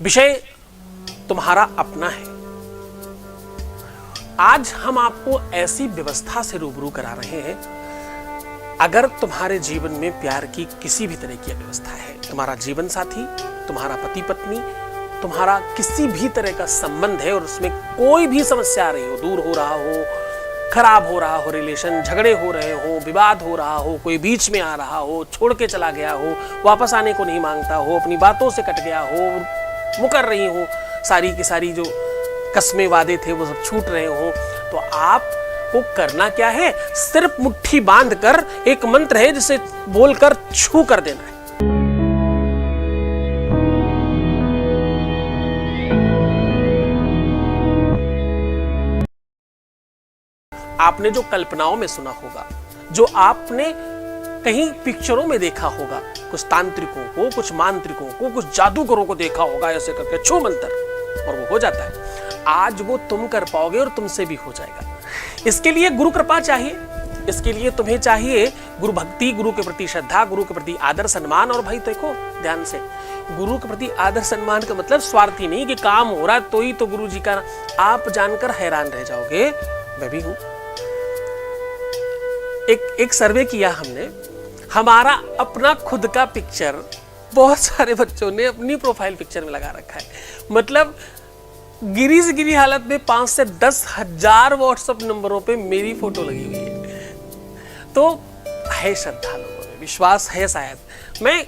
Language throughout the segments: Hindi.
विषय तुम्हारा अपना है। आज हम आपको ऐसी व्यवस्था से रूबरू करा रहे हैं, अगर तुम्हारे जीवन में प्यार की किसी भी तरह की व्यवस्था है, तुम्हारा जीवन साथी, तुम्हारा पति पत्नी, तुम्हारा किसी भी तरह का संबंध है और उसमें कोई भी समस्या आ रही हो, दूर हो रहा हो, खराब हो रहा हो रिलेशन, झगड़े हो रहे हो, विवाद हो रहा हो, कोई बीच में आ रहा हो, छोड़ के चला गया हो, वापस आने को नहीं मांगता हो, अपनी बातों से कट गया हो, वो कर रही हो, सारी की सारी जो कस्में वादे थे वो सब छूट रहे हो, तो आपको करना क्या है? सिर्फ मुट्ठी बांधकर एक मंत्र है जिसे बोलकर छू कर देना है। आपने जो कल्पनाओं में सुना होगा, जो आपने कहीं पिक्चरों में देखा होगा, कुछ तांत्रिकों को, कुछ मांत्रिकों को, कुछ जादूगरों को देखा होगा ऐसे करके छू मंत्र और वो हो जाता है। आज वो तुम कर पाओगे और तुमसे भी हो जाएगा। इसके लिए गुरु कृपा चाहिए, इसके लिए तुम्हें चाहिए गुरु भक्ति, गुरु के प्रति श्रद्धा, गुरु के प्रति आदर सम्मान। और भाई देखो ध्यान से, गुरु के प्रति आदर सम्मान का मतलब स्वार्थी नहीं कि काम हो रहा तो ही तो गुरु जी का। आप जानकर हैरान रह जाओगे, मैं भी हूं। एक सर्वे किया हमने, हमारा अपना खुद का पिक्चर बहुत सारे बच्चों ने अपनी प्रोफाइल पिक्चर में लगा रखा है। मतलब गिरी से गिरी हालत में 5 से 10 हजार व्हाट्सएप नंबरों पे मेरी फोटो लगी हुई है। तो है श्रद्धा लोगों में, विश्वास है शायद। मैं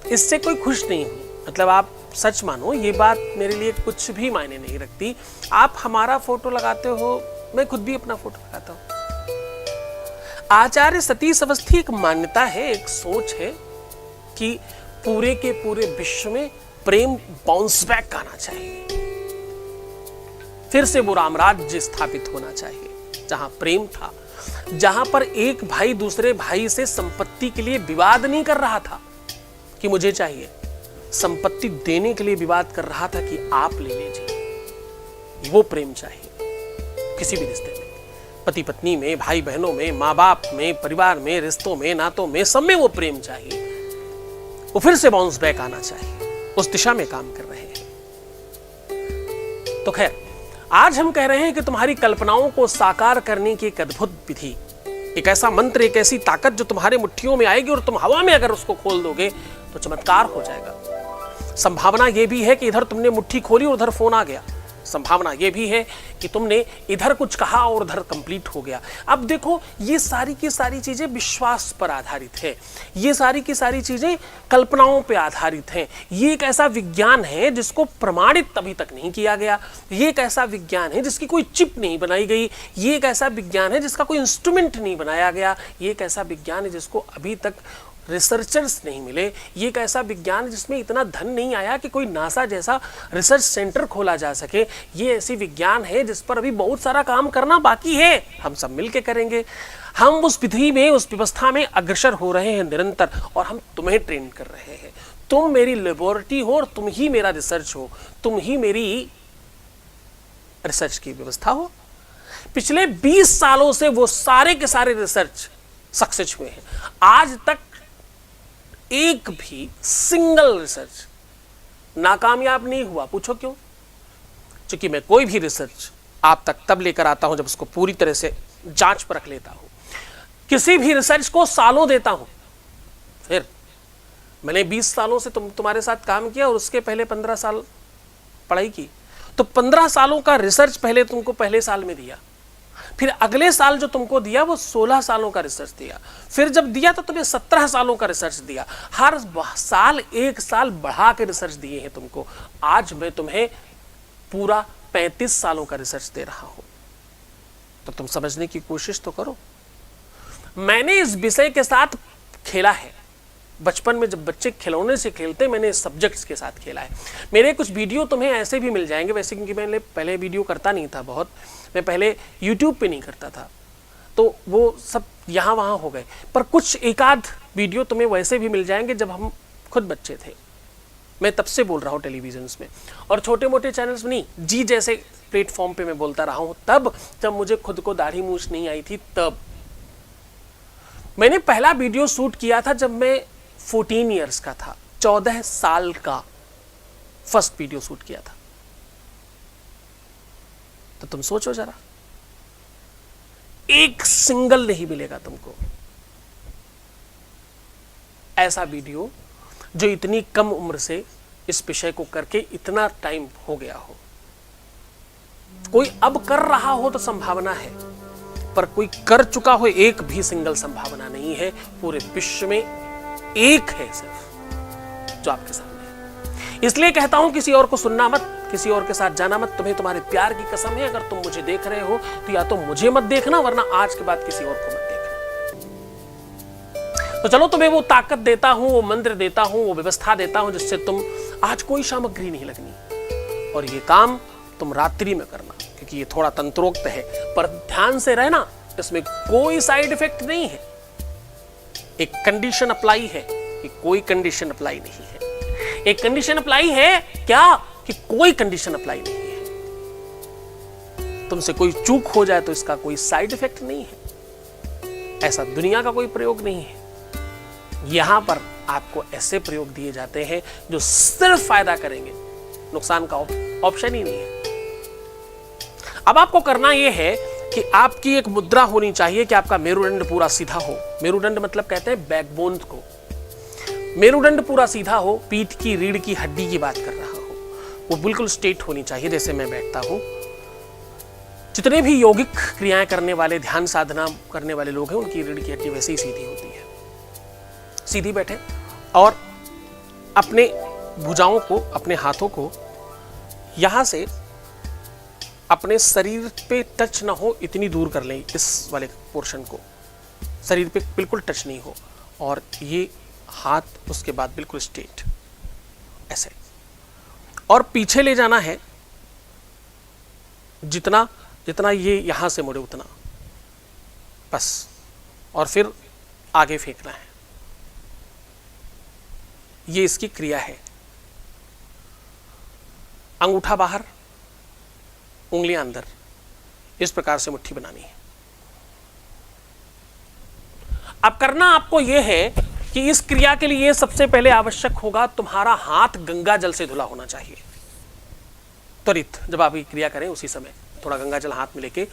इससे कोई खुश नहीं हूं, मतलब आप सच मानो ये बात मेरे लिए कुछ भी मायने नहीं रखती। आप हमारा फोटो लगाते हो, मैं खुद भी अपना फोटो लगाता हूं। आचार्य सतीश अवस्थी एक मान्यता है, एक सोच है कि पूरे के पूरे विश्व में प्रेम बाउंस बैक आना चाहिए, फिर से वो रामराज्य स्थापित होना चाहिए जहां प्रेम था, जहां पर एक भाई दूसरे भाई से संपत्ति के लिए विवाद नहीं कर रहा था कि मुझे चाहिए, संपत्ति देने के लिए विवाद कर रहा था कि आप ले लीजिए। वो प्रेम चाहिए किसी भी रिश्ते में, पति पत्नी में, भाई बहनों में, माँ बाप में, परिवार में, रिश्तों में, नातों में, सब में वो प्रेम चाहिए। वो फिर से बाउंस बैक आना चाहिए, उस दिशा में काम कर रहे हैं। तो खैर, आज हम कह रहे हैं कि तुम्हारी कल्पनाओं को साकार करने की एक अद्भुत विधि, एक ऐसा मंत्र, एक ऐसी ताकत जो तुम्हारे मुट्ठियों में आएगी और तुम हवा में अगर उसको खोल दोगे तो चमत्कार हो जाएगा। संभावना यह भी है कि इधर तुमने मुट्ठी खोली और उधर फोन आ गया। संभावना यह भी है कि तुमने इधर कुछ कहा और उधर कंप्लीट हो गया। अब देखो, ये सारी की सारी चीजें विश्वास पर आधारित है, ये सारी की सारी चीजें कल्पनाओं पर आधारित हैं। ये एक ऐसा विज्ञान है जिसको प्रमाणित अभी तक नहीं किया गया। ये एक ऐसा विज्ञान है जिसकी कोई चिप नहीं बनाई गई। ये एक ऐसा विज्ञान है जिसका कोई इंस्ट्रूमेंट नहीं बनाया गया। ये एक ऐसा विज्ञान है जिसको अभी तक रिसर्चर्स नहीं मिले। ये एक ऐसा विज्ञान जिसमें इतना धन नहीं आया कि कोई नासा जैसा रिसर्च सेंटर खोला जा सके। ये ऐसी विज्ञान है जिस पर अभी बहुत सारा काम करना बाकी है, हम सब मिलके करेंगे। हम उस विधि में, उस व्यवस्था में अग्रसर हो रहे हैं निरंतर, और हम तुम्हें ट्रेन कर रहे हैं। तुम मेरी लेबोरेटरी हो और तुम ही मेरा रिसर्च हो, तुम ही मेरी रिसर्च की व्यवस्था हो। पिछले 20 सालों से वो सारे के सारे रिसर्च सक्सेस हुए हैं। आज तक एक भी सिंगल रिसर्च नाकामयाब नहीं हुआ। पूछो क्यों? क्योंकि मैं कोई भी रिसर्च आप तक तब लेकर आता हूं जब उसको पूरी तरह से जांच पर रख लेता हूं। किसी भी रिसर्च को सालों देता हूं। फिर मैंने 20 सालों से तुम्हारे साथ काम किया और उसके पहले 15 साल पढ़ाई की, तो 15 सालों का रिसर्च पहले तुमको पहले साल में दिया। फिर अगले साल जो तुमको दिया वो 16 सालों का रिसर्च दिया। फिर जब दिया तो तुम्हें 17 सालों का रिसर्च दिया। हर साल 1 साल बढ़ा के रिसर्च दिए हैं तुमको। आज मैं तुम्हें पूरा 35 सालों का रिसर्च दे रहा हूं, तो तुम समझने की कोशिश तो करो। मैंने इस विषय के साथ खेला है। बचपन में जब बच्चे खिलौने से खेलते, मैंने इस सब्जेक्ट्स के साथ खेला है। मेरे कुछ वीडियो तुम्हें ऐसे भी मिल जाएंगे, वैसे क्योंकि मैंने पहले वीडियो करता नहीं था बहुत, मैं पहले YouTube पे नहीं करता था, तो वो सब यहाँ वहाँ हो गए। पर कुछ एक आध वीडियो तुम्हें वैसे भी मिल जाएंगे जब हम खुद बच्चे थे। मैं तब से बोल रहा हूँ टेलीविजन्स में, और छोटे मोटे चैनल्स में नहीं, जी जैसे प्लेटफॉर्म पे मैं बोलता रहा हूँ। तब जब मुझे खुद को दाढ़ी मूछ नहीं आई थी, तब मैंने पहला वीडियो शूट किया था जब मैं 14 ईयर्स का था, 14 साल का। फर्स्ट वीडियो शूट किया था। तो तुम सोचो जरा, एक सिंगल नहीं मिलेगा तुमको ऐसा वीडियो जो इतनी कम उम्र से इस विषय को करके इतना टाइम हो गया हो। कोई अब कर रहा हो तो संभावना है, पर कोई कर चुका हो एक भी सिंगल संभावना नहीं है। पूरे विश्व में एक है सिर्फ जो आपके सामने है। इसलिए कहता हूं किसी और को सुनना मत, किसी और के साथ जाना मत। तुम्हें तुम्हारे प्यार की कसम है, अगर तुम मुझे देख रहे हो तो या तो मुझे मत देखना, वरना आज के बाद किसी और को मत देखना। तो चलो तुम्हें वो ताकत देता हूं, वो मंत्र देता हूं, वो व्यवस्था देता हूं जिससे तुम आज कोई सामग्री नहीं लगनी, और ये काम तुम रात्रि में करना, क्योंकि ये थोड़ा तंत्रोक्त है, पर ध्यान से रहना, इसमें कोई साइड इफेक्ट नहीं है। एक कंडीशन अप्लाई है कि कोई कंडीशन अप्लाई नहीं है। एक कंडीशन अप्लाई है क्या कि कोई कंडीशन अप्लाई नहीं है। तुमसे कोई चूक हो जाए तो इसका कोई साइड इफेक्ट नहीं है। ऐसा दुनिया का कोई प्रयोग नहीं है। यहां पर आपको ऐसे प्रयोग दिए जाते हैं जो सिर्फ फायदा करेंगे, नुकसान का ऑप्शन ही नहीं है। अब आपको करना यह है कि आपकी एक मुद्रा होनी चाहिए कि आपका मेरुदंड पूरा सीधा हो। मेरुदंड मतलब कहते हैं बैकबोन को। मेरुदंड पूरा सीधा हो, पीठ की रीढ़ की हड्डी की बात कर रहा हो, वो बिल्कुल स्ट्रेट होनी चाहिए जैसे मैं बैठता हूं। जितने भी यौगिक क्रियाएं करने वाले, ध्यान साधना करने वाले लोग हैं, उनकी रीढ़ की हड्डी वैसे ही सीधी होती है। सीधी बैठे और अपने भुजाओं को, अपने हाथों को यहां से अपने शरीर पे टच ना हो इतनी दूर कर लें, इस वाले पोर्शन को शरीर पे बिल्कुल टच नहीं हो, और ये हाथ उसके बाद बिल्कुल स्ट्रेट ऐसे, और पीछे ले जाना है जितना जितना ये यहां से मुड़े उतना बस, और फिर आगे फेंकना है। ये इसकी क्रिया है। अंगूठा बाहर, उंगलियां अंदर, इस प्रकार से मुट्ठी बनानी है। अब करना आपको यह है कि इस क्रिया के लिए सबसे पहले आवश्यक होगा तुम्हारा हाथ गंगा जल से धुला होना चाहिए। त्वरित जब आप ये क्रिया करें उसी समय थोड़ा गंगा जल हाथ में लेके,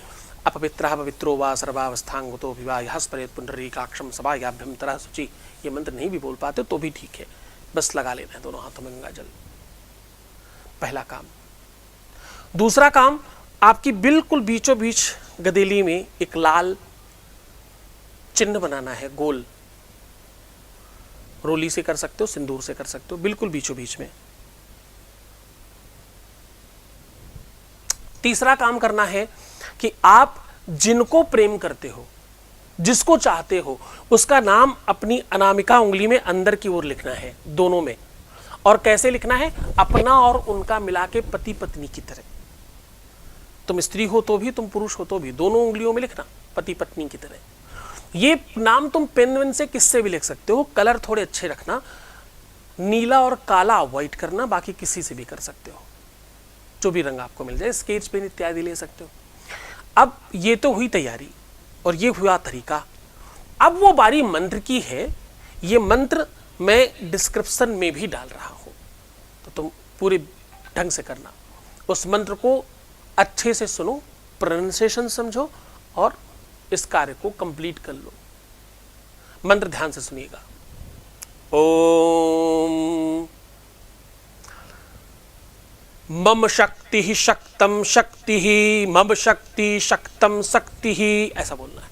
अपवित्रः पवित्रो वा सर्वावस्थांगतो विवाह स्परेत पुंडरीकाक्षम सभायाभ्यंतरः शुचि, ये मंत्र नहीं भी बोल पाते तो भी ठीक है, बस लगा लेना है दोनों हाथों में गंगा जल। पहला काम। दूसरा काम, आपकी बिल्कुल बीचों बीच गदेली में एक लाल चिन्ह बनाना है, गोल। रोली से कर सकते हो, सिंदूर से कर सकते हो, बिल्कुल बीचों बीच में। तीसरा काम करना है कि आप जिनको प्रेम करते हो, जिसको चाहते हो, उसका नाम अपनी अनामिका उंगली में अंदर की ओर लिखना है, दोनों में। और कैसे लिखना है? अपना और उनका मिला के पति पत्नी की तरह। तुम स्त्री हो तो भी, तुम पुरुष हो तो भी, दोनों उंगलियों में लिखना पति पत्नी की तरह। ये नाम तुम पेन वेन से किससे भी लिख सकते हो। कलर थोड़े अच्छे रखना, नीला और काला अवॉइड करना, बाकी किसी से भी कर सकते हो, जो भी रंग आपको मिल जाए, स्केच पेन इत्यादि ले सकते हो। अब ये तो हुई तैयारी और ये हुआ तरीका। अब वो बारी मंत्र की है। ये मंत्र मैं डिस्क्रिप्शन में भी डाल रहा हूं, तो तुम पूरे ढंग से करना। उस मंत्र को अच्छे से सुनो, प्रोनाउंसिएशन समझो और इस कार्य को कंप्लीट कर लो। मंत्र ध्यान से सुनिएगा। ओम मम शक्ति शक्तम शक्ति, मम शक्ति शक्तम शक्ति, ऐसा बोलना है।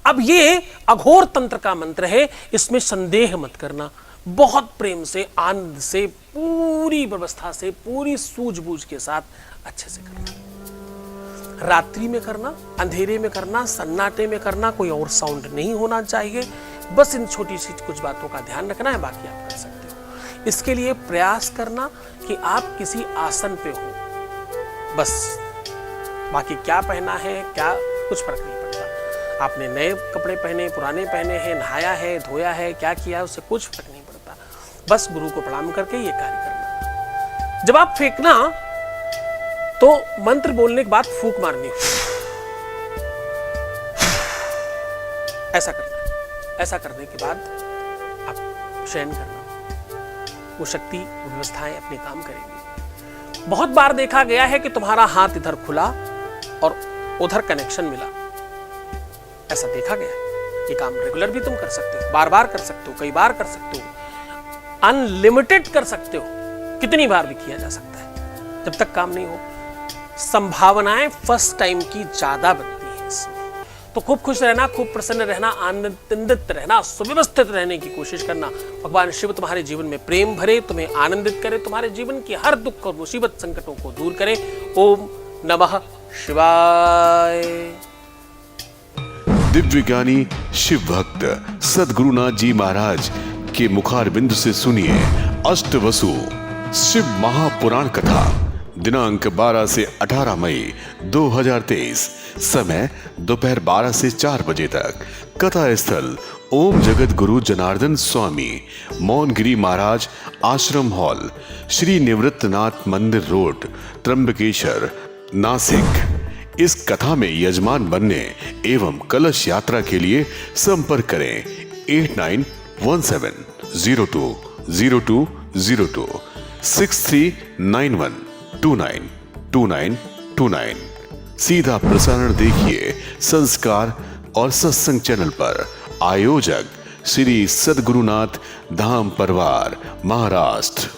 अब ये अघोर तंत्र का मंत्र है, इसमें संदेह मत करना। बहुत प्रेम से, आनंद से, पूरी व्यवस्था से, पूरी सूझबूझ के साथ अच्छे से करना। रात्रि में करना, अंधेरे में करना, सन्नाटे में करना, कोई और साउंड नहीं होना चाहिए। बस इन छोटी सी कुछ बातों का ध्यान रखना है, बाकी आप कर सकते हो। इसके लिए प्रयास करना कि आप किसी आसन पे हो, बस। बाकी क्या पहना है, क्या, कुछ फर्क नहीं पड़ता। आपने नए कपड़े पहने, पुराने पहने हैं, नहाया है, धोया है, क्या किया है, उससे कुछ फर्क नहीं पड़ता। बस गुरु को प्रणाम करके ये कार्य करना। जब आप फेंकना तो मंत्र बोलने के बाद फूंक मारनी, ऐसा करना है। ऐसा करने के बाद आप शयन करना। वो शक्ति व्यवस्थाएं अपने काम करेंगी। बहुत बार देखा गया है कि तुम्हारा हाथ इधर खुला और उधर कनेक्शन मिला, ऐसा देखा गया है। ये काम रेगुलर भी तुम कर सकते हो, बार बार कर सकते हो, कई बार कर सकते हो, अनलिमिटेड कर सकते हो, कितनी बार भी किया जा सकता है। जब तक काम नहीं हो, संभावनाएं फर्स्ट टाइम की ज्यादा बनती है इसमें। तो खूब खुश रहना, खूब प्रसन्न रहना, आनंदित रहना, सुव्यवस्थित रहने की कोशिश करना। भगवान शिव तुम्हारे जीवन में प्रेम भरे, तुम्हें आनंदित करे, तुम्हारे जीवन की हर दुख और मुसीबत संकटों को दूर करे। ओम नमः शिवाय। दिव्य ज्ञानी शिव भक्त सद्गुरुनाथ जी महाराज के मुखारबिंद से सुनिए अष्टवसु शिव महापुराण कथा। दिनांक 12 से 18 मई 2023, समय दोपहर 12 से 4 बजे तक। कथा स्थल ओम जगत गुरु जनार्दन स्वामी मौनगिरी महाराज आश्रम हॉल, श्री निवृत्तनाथ मंदिर रोड, त्र्यंबकेश्वर, नासिक। इस कथा में यजमान बनने एवं कलश यात्रा के लिए संपर्क करें 8917020202 6391292929। सीधा प्रसारण देखिए संस्कार और सत्संग चैनल पर। आयोजक श्री सद्गुरुनाथ धाम परिवार, महाराष्ट्र।